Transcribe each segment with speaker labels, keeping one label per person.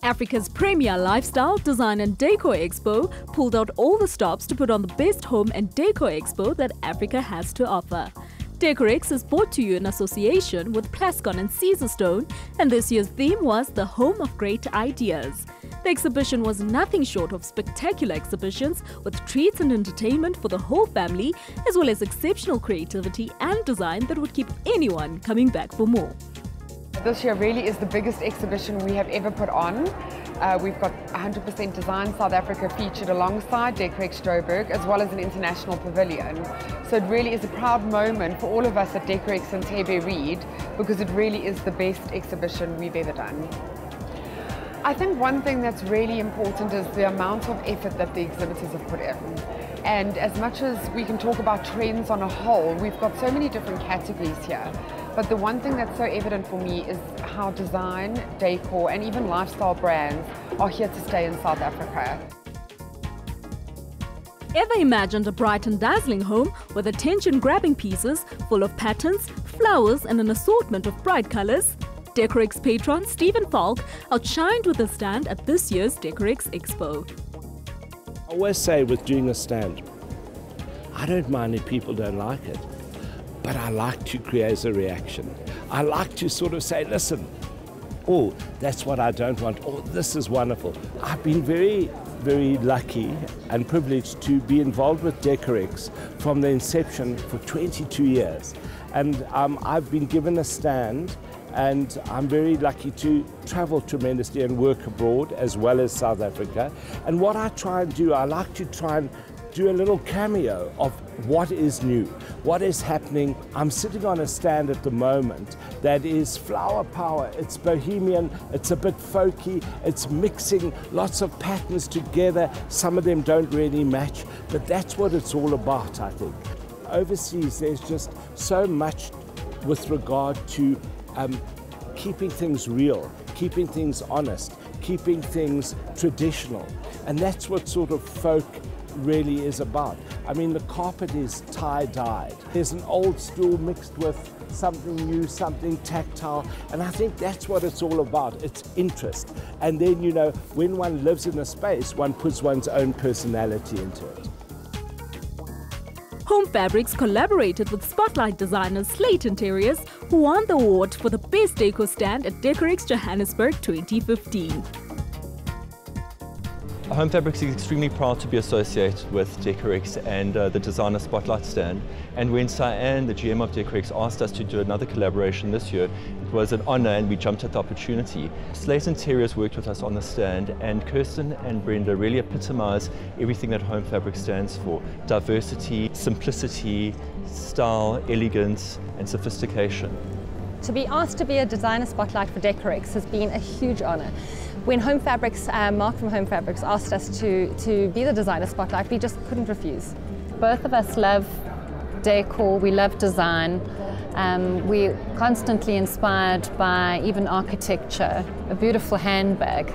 Speaker 1: Africa's premier lifestyle, design and decor expo pulled out all the stops to put on the best home and decor expo that Africa has to offer. Decorex is brought to you in association with Plascon and Caesarstone, and this year's theme was the Home of Great Ideas. The exhibition was nothing short of spectacular exhibitions with treats and entertainment for the whole family, as well as exceptional creativity and design that would keep anyone coming back for more.
Speaker 2: This year really is the biggest exhibition we have ever put on. We've got 100% Design South Africa featured alongside Decorex Joburg, as well as an international pavilion. So it really is a proud moment for all of us at Decorex and Tebe Reed, because it really is the best exhibition we've ever done. I think one thing that's really important is the amount of effort that the exhibitors have put in. And as much as we can talk about trends on a whole, we've got so many different categories here. But the one thing that's so evident for me is how design, decor, and even lifestyle brands are here to stay in South Africa.
Speaker 1: Ever imagined a bright and dazzling home with attention-grabbing pieces full of patterns, flowers, and an assortment of bright colors? Decorex patron Stephen Falk outshined with a stand at this year's Decorex Expo.
Speaker 3: I always say with doing a stand, I don't mind if people don't like it, but I like to create a reaction. I like to sort of say, listen, oh, that's what I don't want, oh, this is wonderful. I've been very lucky and privileged to be involved with Decorex from the inception for 22 years. And I've been given a stand, and I'm very lucky to travel tremendously and work abroad as well as South Africa. And what I try and do, I like to try and do a little cameo of what is new, what is happening. I'm sitting on a stand at the moment that is flower power, it's bohemian, it's a bit folky, it's mixing lots of patterns together. Some of them don't really match, but that's what it's all about, I think. Overseas, there's just so much with regard to keeping things real, keeping things honest, keeping things traditional. And that's what sort of folk really is about. I mean, the carpet is tie-dyed. There's an old stool mixed with something new, something tactile, and I think that's what it's all about. It's interest. And then, you know, when one lives in a space, one puts one's own personality into it.
Speaker 1: Home Fabrics collaborated with spotlight designer Slate Interiors, who won the award for the best decor stand at Decorex Johannesburg 2015.
Speaker 4: Home Fabrics is extremely proud to be associated with Decorex and the designer spotlight stand. And when Cyan, the GM of Decorex, asked us to do another collaboration this year, it was an honor and we jumped at the opportunity. Slate Interiors worked with us on the stand, and Kirsten and Brenda really epitomize everything that Home Fabrics stands for: diversity, simplicity, style, elegance, and sophistication.
Speaker 5: To be asked to be a designer spotlight for Decorex has been a huge honor. When Home Fabrics, Mark from Home Fabrics, asked us to be the designer spotlight, we just couldn't refuse.
Speaker 6: Both of us love decor, we love design. We're constantly inspired by even architecture, a beautiful handbag,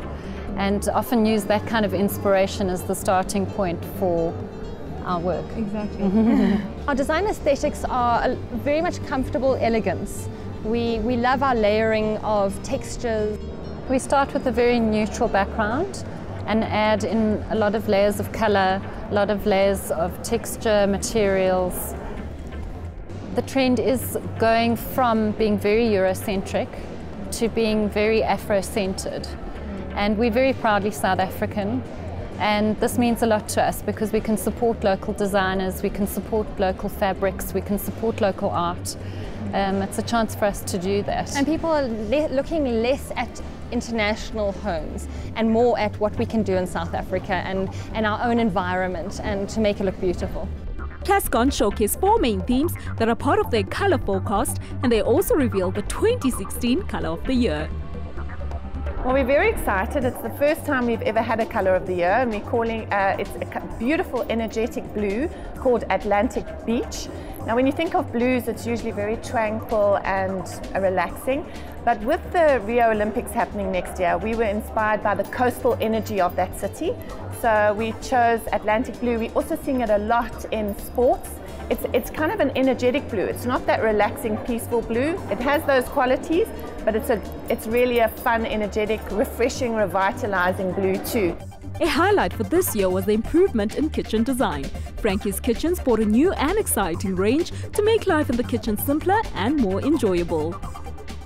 Speaker 6: and often use that kind of inspiration as the starting point for our work.
Speaker 5: Exactly. Our design aesthetics are very much comfortable elegance. We love our layering of textures.
Speaker 6: We start with a very neutral background and add in a lot of layers of color, a lot of layers of texture, materials. The trend is going from being very Eurocentric to being very Afro-centered. And we're very proudly South African. And this means a lot to us because we can support local designers, we can support local fabrics, we can support local art. It's a chance for us to do that.
Speaker 5: And people are looking less at international homes and more at what we can do in South Africa and our own environment, and to make it look beautiful.
Speaker 1: Plascon showcased 4 main themes that are part of their color forecast, and they also revealed the 2016 color of the year.
Speaker 7: Well, we're very excited. It's the first time we've ever had a color of the year, and we're calling it's a beautiful, energetic blue called Atlantic Beach. Now, when you think of blues, it's usually very tranquil and relaxing. But with the Rio Olympics happening next year, we were inspired by the coastal energy of that city. So we chose Atlantic Blue. We're also seeing it a lot in sports It's kind of an energetic blue. It's not that relaxing, peaceful blue. It has those qualities, but it's really a fun, energetic, refreshing, revitalizing blue too.
Speaker 1: A highlight for this year was the improvement in kitchen design. Frankie's Kitchens brought a new and exciting range to make life in the kitchen simpler and more enjoyable.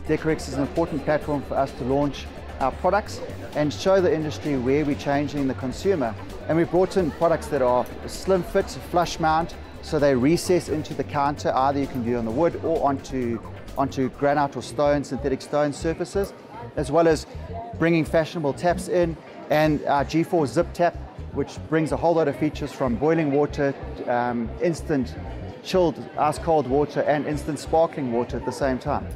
Speaker 8: Decorex is an important platform for us to launch our products and show the industry where we're changing the consumer. And we've brought in products that are slim fit, flush mount, so they recess into the counter. Either you can do on the wood or onto granite or stone, synthetic stone surfaces, as well as bringing fashionable taps in, and our G4 zip tap, which brings a whole lot of features from boiling water, instant chilled ice cold water and instant sparkling water at the same time.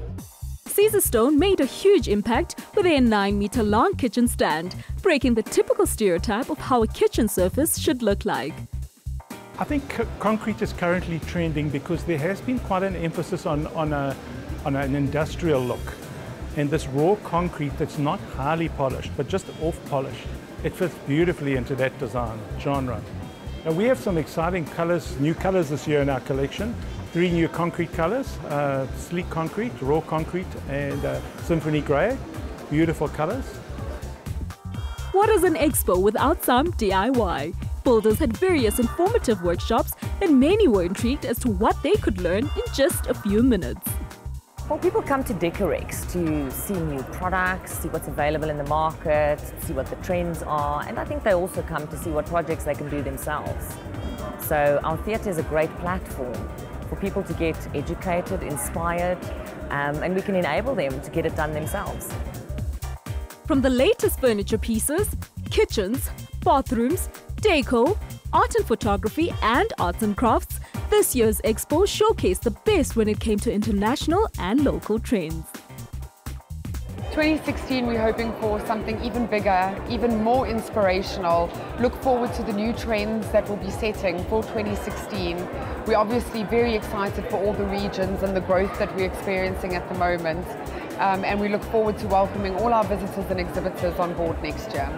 Speaker 1: Caesarstone made a huge impact with their 9-meter long kitchen stand, breaking the typical stereotype of how a kitchen surface should look like.
Speaker 9: I think concrete is currently trending because there has been quite an emphasis on an industrial look. And this raw concrete that's not highly polished, but just off-polished, it fits beautifully into that design genre. Now we have some exciting colors, new colors this year in our collection. 3 new concrete colors, sleek concrete, raw concrete, and symphony grey. Beautiful colors.
Speaker 1: What is an expo without some DIY? Builders had various informative workshops and many were intrigued as to what they could learn in just a few minutes.
Speaker 10: Well, people come to Decorex to see new products, see what's available in the market, see what the trends are, and I think they also come to see what projects they can do themselves. So our theatre is a great platform for people to get educated, inspired, and we can enable them to get it done themselves.
Speaker 1: From the latest furniture pieces, kitchens, bathrooms, deco, art and photography, and arts and crafts, this year's expo showcased the best when it came to international and local trends.
Speaker 2: 2016, we're hoping for something even bigger, even more inspirational. Look forward to the new trends that we'll be setting for 2016. We're obviously very excited for all the regions and the growth that we're experiencing at the moment. And we look forward to welcoming all our visitors and exhibitors on board next year.